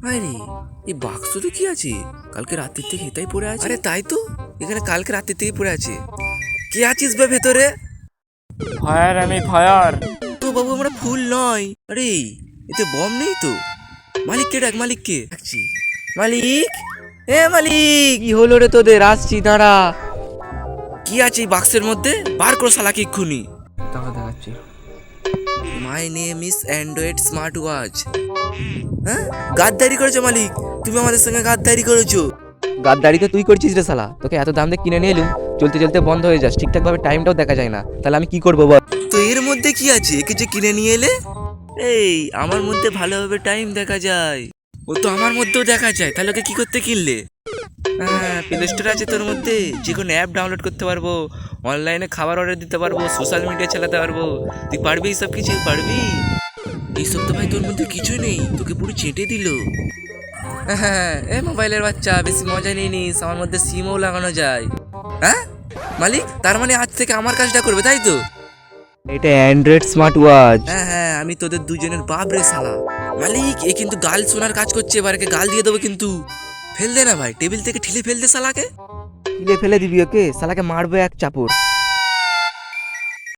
আরে এই বাক্সতে কি আছে? কালকে রাতের থেকে এটাই পড়ে আছে। আরে তাই তো, এখানে কালকে রাতের থেকে পড়ে আছে। কি আছিস বে ভেতরে? ফায়ার, আমি ফায়ার। তো বাবু আমরা ফুল নয়। আরে এতে বম নেই তো। মালিককে ডাক, মালিককে ডাকছি। মালিক, এ মালিক। কি হলো রে তোদের? আসছি, দাঁড়া। কি আছে এই বাক্সের মধ্যে? বার করো শালাকে এক্ষুনি। দাঁড়া, দেখাচ্ছি। My name is Android smart watch. হ্যাঁ, গাদ্দারি করেছো মালিক, তুমি আমাদের সঙ্গে গাদ্দারি করেছো। গাদ্দারি তো তুই করছিস রে শালা। তোকে এত দাম দিয়ে কিনে নিয়ে এলুম, চলতে চলতে বন্ধ হয়ে যাস, ঠিকঠাক ভাবে টাইমটাও দেখা যায় না। তাহলে আমি কি করবো বল? তো এর মধ্যে কি আছে? একে যে কিনে নিয়ে এলে। এই আমার মধ্যে ভালোভাবে টাইম দেখা যায়, ও তো আমার মধ্যেও দেখা যায়। তাহলে ওকে কি করতে কিনলে? হ্যাঁ, প্লে স্টোর আছে তোর মধ্যে, যে কোনো অ্যাপ ডাউনলোড করতে পারবো, অনলাইনে খাবার অর্ডার দিতে পারবো, সোশ্যাল মিডিয়া চালাতে পারবো। তুই পারবি এইসব কিছু? পারবি? এইসব তো ভাই তোর মধ্যে কিছুই নেই, তোকে পুরো চেটে দিল। হ্যাঁ, এ মোবাইলের বাচ্চা, বেশি মজা নিয়ে নিস, আমার মধ্যে সিমও লাগানো যায়। হ্যাঁ মালিক, তার মানে আজ থেকে আমার কাজটা করবে, তাই তো? এটা অ্যান্ড্রয়েড স্মার্ট ওয়াচ। হ্যাঁ হ্যাঁ, আমি তোদের দুজনের বাপ রে শালা। মালিক, এ কিন্তু গাল শোনার কাজ করছে, এবার একে গাল দিয়ে দেবো কিন্তু। ফেল দে না ভাই, টেবিল থেকে ঠেলে ফেল দে শালাকে। কিলে ফেলে দিবি ওকে? শালাকে মারবো এক চাপড়।